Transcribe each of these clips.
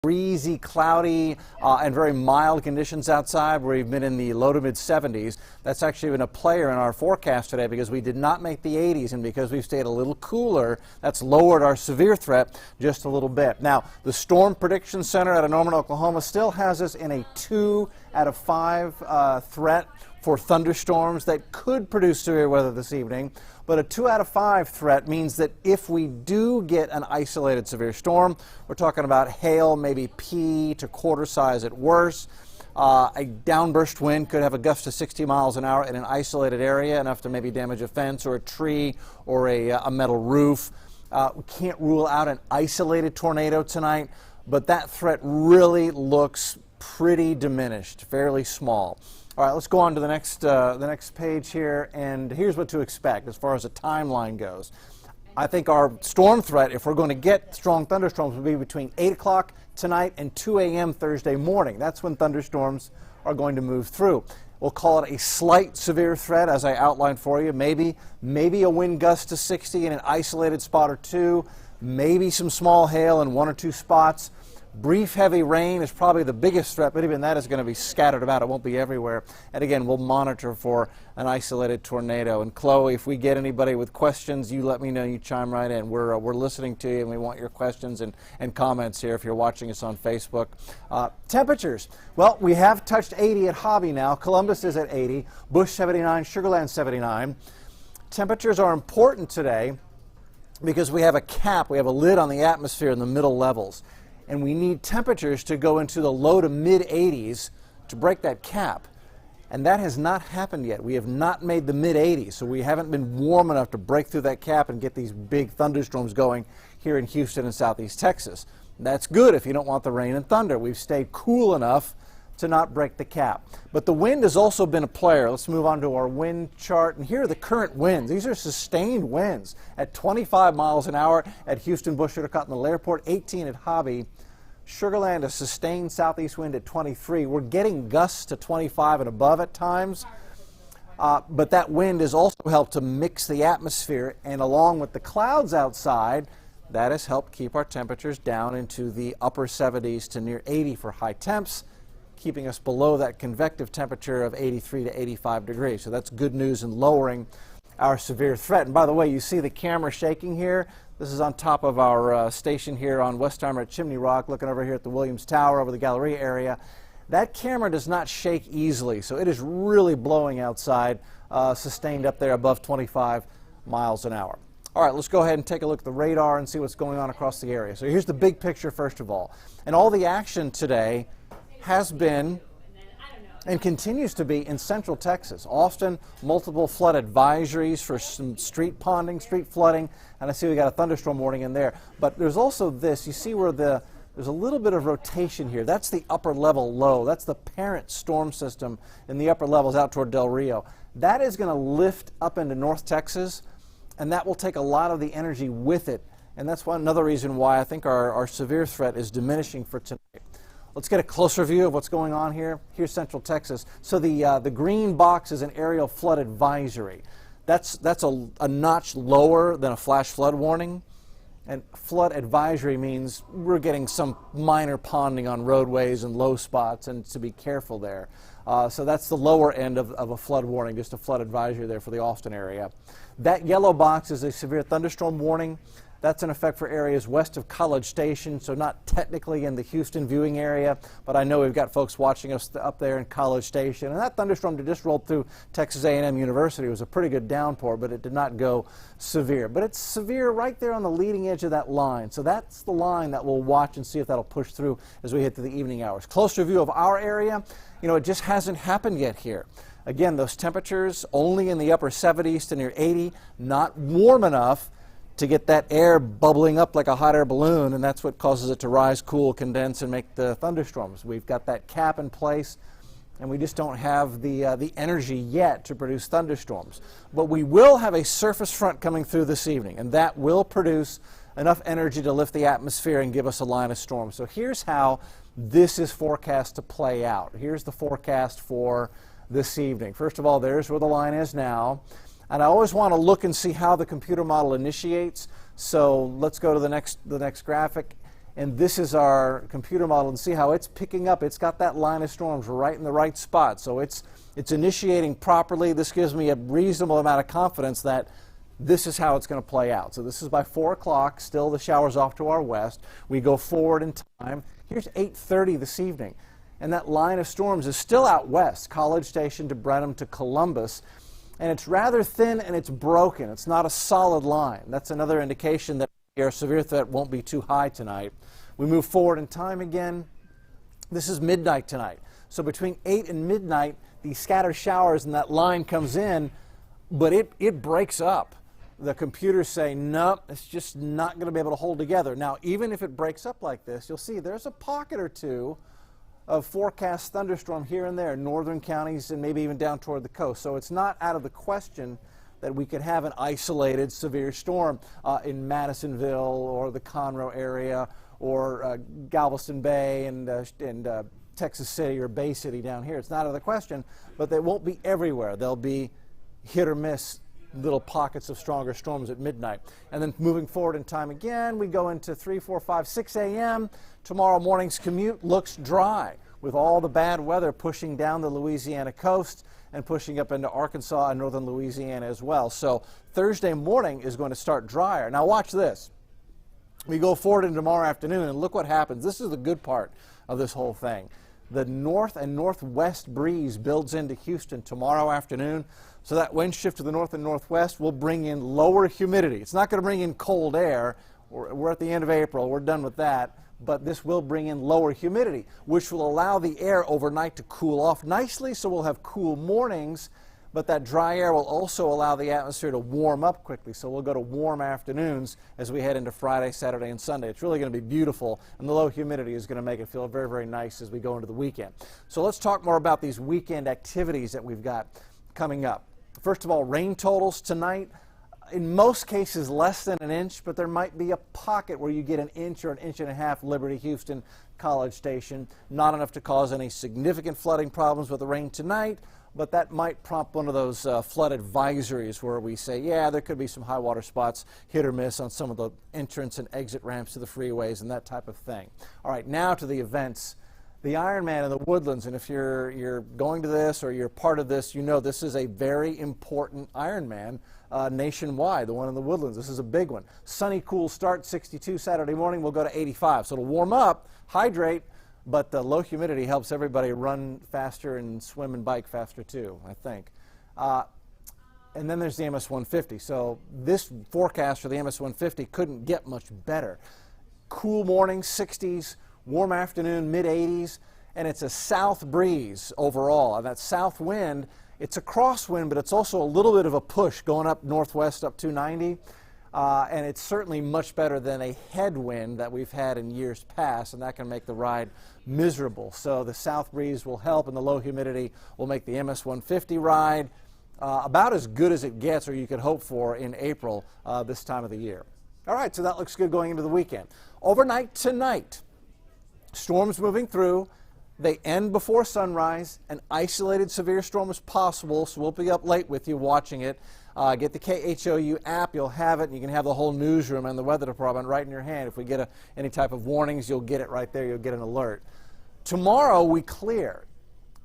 breezy, cloudy, and very mild conditions outside, where we've been in the low to mid 70s. That's actually been a player in our forecast today because we did not make the 80s, and because we've stayed a little cooler, that's lowered our severe threat just a little bit. Now, the Storm Prediction Center out of Norman, Oklahoma still has us in a 2 out of 5 threat for thunderstorms that could produce severe weather this evening. But a 2 out of 5 threat means that if we do get an isolated severe storm, we're talking about hail, maybe pea to quarter size at worst. A downburst wind could have a gust of 60 miles an hour in an isolated area, enough to maybe damage a fence or a tree or a metal roof. We can't rule out an isolated tornado tonight, but that threat really looks pretty diminished, fairly small. All right, let's go on to the next page here, and here's what to expect as far as the timeline goes. I think our storm threat, if we're going to get strong thunderstorms, will be between 8 o'clock tonight and 2 a.m. Thursday morning. That's when thunderstorms are going to move through. We'll call it a slight severe threat, as I outlined for you. Maybe a wind gust to 60 in an isolated spot or two, maybe some small hail in 1 or 2 spots. Brief heavy rain is probably the biggest threat, but even that is going to be scattered about. It won't be everywhere. And again, we'll monitor for an isolated tornado. And Chloe, if we get anybody with questions, you let me know. You chime right in. We're listening to you, and we want your questions and comments here if you're watching us on Facebook. Temperatures. Well, we have touched 80 at Hobby now. Columbus is at 80. Bush 79. Sugar Land 79. Temperatures are important today because we have a cap. We have a lid on the atmosphere in the middle levels. And we need temperatures to go into the low to mid 80s to break that cap. And that has not happened yet. We have not made the mid 80s, so we haven't been warm enough to break through that cap and get these big thunderstorms going here in Houston and southeast Texas. That's good if you don't want the rain and thunder. We've stayed cool enough to not break the cap. But the wind has also been a player. Let's move on to our wind chart. And here are the current winds. These are sustained winds at 25 miles an hour at Houston, Bush, Intercontinental Airport, 18 at Hobby. Sugar Land, a sustained southeast wind at 23. We're getting gusts to 25 and above at times. But that wind has also helped to mix the atmosphere, and along with the clouds outside, that has helped keep our temperatures down into the upper 70s to near 80 for high temps, keeping us below that convective temperature of 83 to 85 degrees. So that's good news in lowering our severe threat. And by the way, you see the camera shaking here. This is on top of our station here on Westheimer at Chimney Rock, looking over here at the Williams Tower over the Galleria area. That camera does not shake easily, so it is really blowing outside, sustained up there above 25 miles an hour. All right, let's go ahead and take a look at the radar and see what's going on across the area. So here's the big picture first of all. And all the action today has been and continues to be in central Texas. Austin, multiple flood advisories for some street ponding, street flooding, and I see we got a thunderstorm warning in there. But there's also this, you see where there's a little bit of rotation here. That's the upper level low. That's the parent storm system in the upper levels out toward Del Rio. That is going to lift up into North Texas, and that will take a lot of the energy with it. And that's another reason why I think our severe threat is diminishing for tonight. Let's get a closer view of what's going on here. Here's Central Texas. So the green box is an aerial flood advisory. That's a notch lower than a flash flood warning. And flood advisory means we're getting some minor ponding on roadways and low spots, and to be careful there. So that's the lower end of a flood warning, just a flood advisory there for the Austin area. That yellow box is a severe thunderstorm warning. That's in effect for areas west of College Station, so not technically in the Houston viewing area, but I know we've got folks watching us up there in College Station. And that thunderstorm that just rolled through Texas A&M University was a pretty good downpour, but it did not go severe. But it's severe right there on the leading edge of that line. So that's the line that we'll watch and see if that'll push through as we hit to the evening hours. Closer view of our area, it just hasn't happened yet here. Again, those temperatures only in the upper 70s to near 80, not warm enough to get that air bubbling up like a hot air balloon, and that's what causes it to rise, cool, condense, and make the thunderstorms. We've got that cap in place, and we just don't have the energy yet to produce thunderstorms. But we will have a surface front coming through this evening, and that will produce enough energy to lift the atmosphere and give us a line of storms. So here's how this is forecast to play out. Here's the forecast for this evening. First of all, there's where the line is now. And I always want to look and see how the computer model initiates. So let's go to the next graphic. And this is our computer model, and see how it's picking up. It's got that line of storms right in the right spot. So it's initiating properly. This gives me a reasonable amount of confidence that this is how it's going to play out. So this is by 4 o'clock. Still the showers off to our west. We go forward in time. Here's 8:30 this evening. And that line of storms is still out west, College Station to Brenham to Columbus. And it's rather thin and it's broken. It's not a solid line. That's another indication that our severe threat won't be too high tonight. We move forward in time again. This is midnight tonight. So between 8 and midnight, these scattered showers and that line comes in, but it breaks up. The computers say, nope, it's just not going to be able to hold together. Now, even if it breaks up like this, you'll see there's a pocket or two of forecast thunderstorm here and there, northern counties and maybe even down toward the coast. So it's not out of the question that we could have an isolated severe storm in Madisonville or the Conroe area or Galveston Bay and Texas City or Bay City down here. It's not out of the question, but they won't be everywhere. They'll be hit or miss little pockets of stronger storms at midnight. And then moving forward in time again, we go into 3, 4, 5, 6 a.m. Tomorrow morning's commute looks dry with all the bad weather pushing down the Louisiana coast and pushing up into Arkansas and northern Louisiana as well. So Thursday morning is going to start drier. Now watch this. We go forward into tomorrow afternoon and look what happens. This is the good part of this whole thing. The north and northwest breeze builds into Houston tomorrow afternoon. So that wind shift to the north and northwest will bring in lower humidity. It's not going to bring in cold air. We're at the end of April. We're done with that. But this will bring in lower humidity, which will allow the air overnight to cool off nicely. So we'll have cool mornings. But that dry air will also allow the atmosphere to warm up quickly. So we'll go to warm afternoons as we head into Friday, Saturday, and Sunday. It's really going to be beautiful, and the low humidity is going to make it feel very, very nice as we go into the weekend. So let's talk more about these weekend activities that we've got coming up. First of all, rain totals tonight. In most cases, less than an inch, but there might be a pocket where you get an inch or an inch and a half, Liberty, Houston, College Station. Not enough to cause any significant flooding problems with the rain tonight, but that might prompt one of those flood advisories where we say, yeah, there could be some high water spots, hit or miss on some of the entrance and exit ramps to the freeways and that type of thing. All right, now to the events. The Ironman in the Woodlands, and if you're going to this or you're part of this, you know this is a very important Ironman nationwide, the one in the Woodlands. This is a big one. Sunny, cool start, 62 Saturday morning. We'll go to 85. So it'll warm up, hydrate, but the low humidity helps everybody run faster and swim and bike faster too, I think. And then there's the MS-150. So this forecast for the MS-150 couldn't get much better. Cool morning, 60s. Warm afternoon, mid-80s, and it's a south breeze overall. And that south wind, it's a crosswind, but it's also a little bit of a push going up northwest up 290. And it's certainly much better than a headwind that we've had in years past, and that can make the ride miserable. So the south breeze will help, and the low humidity will make the MS-150 ride about as good as it gets or you could hope for in April this time of the year. All right, so that looks good going into the weekend. Overnight tonight, storms moving through. They end before sunrise. An isolated severe storm is possible, so we'll be up late with you watching it. Get the KHOU app. You'll have it, and you can have the whole newsroom and the weather department right in your hand. If we get any type of warnings, you'll get it right there. You'll get an alert. Tomorrow we clear.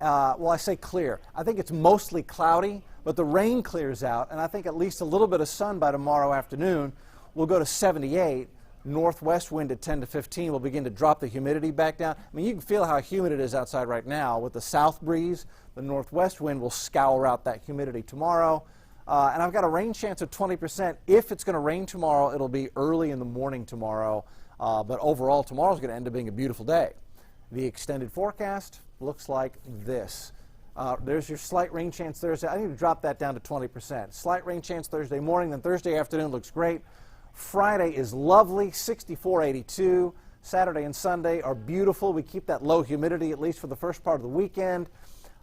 Well, I say clear. I think it's mostly cloudy, but the rain clears out, and I think at least a little bit of sun by tomorrow afternoon. We'll go to 78. Northwest wind at 10 to 15 will begin to drop the humidity back down. I mean, you can feel how humid it is outside right now. With the south breeze, the northwest wind will scour out that humidity tomorrow. And I've got a rain chance of 20%. If it's going to rain tomorrow, it'll be early in the morning tomorrow. But overall, tomorrow's going to end up being a beautiful day. The extended forecast looks like this. There's your slight rain chance Thursday. I need to drop that down to 20%. Slight rain chance Thursday morning, then Thursday afternoon looks great. Friday is lovely, 64, 82. Saturday and Sunday are beautiful. We keep that low humidity at least for the first part of the weekend.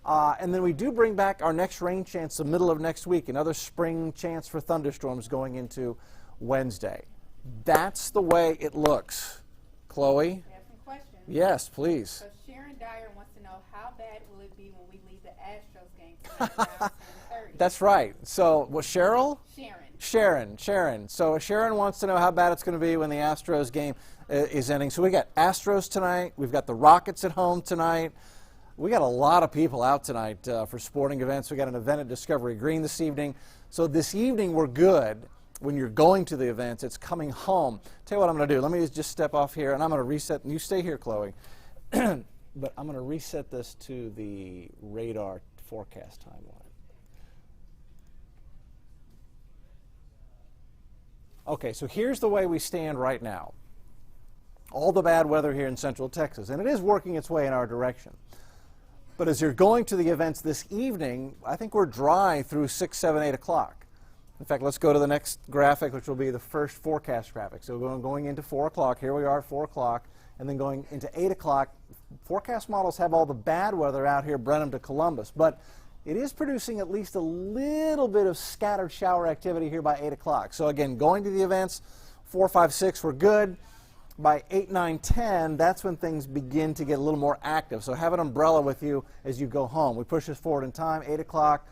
And then we do bring back our next rain chance the middle of next week, another spring chance for thunderstorms going into Wednesday. That's the way it looks. Chloe? I have some questions. Yes, please. So Sharon Dyer wants to know, how bad will it be when we leave the Astros game tonight around 10:30? That's right. So, Cheryl? Sharon. Sharon. So Sharon wants to know how bad it's going to be when the Astros game is ending. So we got Astros tonight. We've got the Rockets at home tonight. We got a lot of people out tonight for sporting events. We got an event at Discovery Green this evening. So this evening we're good. When you're going to the events, it's coming home. Tell you what I'm going to do. Let me just step off here, and I'm going to reset. You stay here, Chloe. But I'm going to reset this to the radar forecast timeline. Okay, so here's the way we stand right now. All the bad weather here in central Texas, and it is working its way in our direction. But as you're going to the events this evening, I think we're dry through 6, 7, 8 o'clock. In fact, let's go to the next graphic, which will be the first forecast graphic. So going into 4 o'clock, here we are at 4 o'clock, and then going into 8 o'clock. Forecast models have all the bad weather out here, Brenham to Columbus, but it is producing at least a little bit of scattered shower activity here by 8 o'clock. So again, going to the events, 4, 5, 6, we're good. By 8, 9, 10, that's when things begin to get a little more active. So have an umbrella with you as you go home. We push this forward in time, 8 o'clock,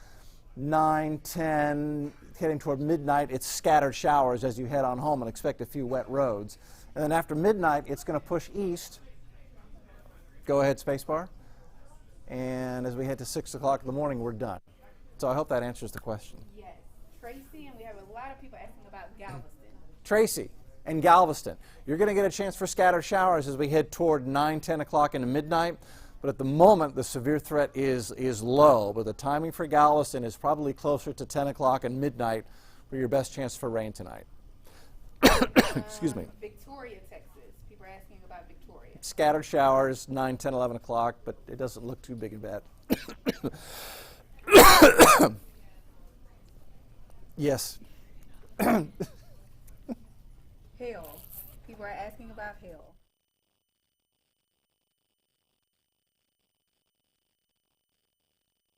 9, 10, heading toward midnight, it's scattered showers as you head on home and expect a few wet roads. And then after midnight, it's going to push east. Go ahead, spacebar. And as we head to 6 o'clock in the morning, we're done. So I hope that answers the question. Yes. Tracy, and we have a lot of people asking about Galveston. Tracy and Galveston. You're going to get a chance for scattered showers as we head toward 9, 10 o'clock into midnight. But at the moment, the severe threat is low. But the timing for Galveston is probably closer to 10 o'clock and midnight for your best chance for rain tonight. Excuse me. Victoria, Texas. People are asking about Victoria. Scattered showers, 9, 10, 11 o'clock, but it doesn't look too big and bad. Yes. Hell. People are asking about hell.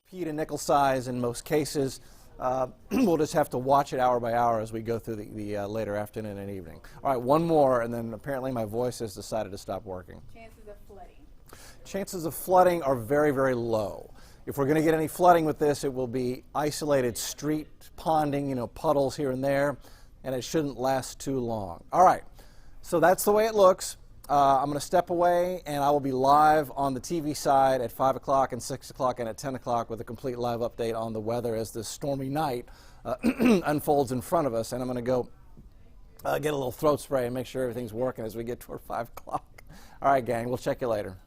Pea to nickel size in most cases. We'll just have to watch it hour by hour as we go through the later afternoon and evening. All right, one more, and then apparently my voice has decided to stop working. Chances of flooding. Chances of flooding are very, very low. If we're going to get any flooding with this, it will be isolated street ponding, puddles here and there, and it shouldn't last too long. All right, so that's the way it looks. I'm going to step away, and I will be live on the TV side at 5 o'clock and 6 o'clock and at 10 o'clock with a complete live update on the weather as this stormy night unfolds in front of us. And I'm going to go get a little throat spray and make sure everything's working as we get toward 5 o'clock. All right, gang, we'll check you later.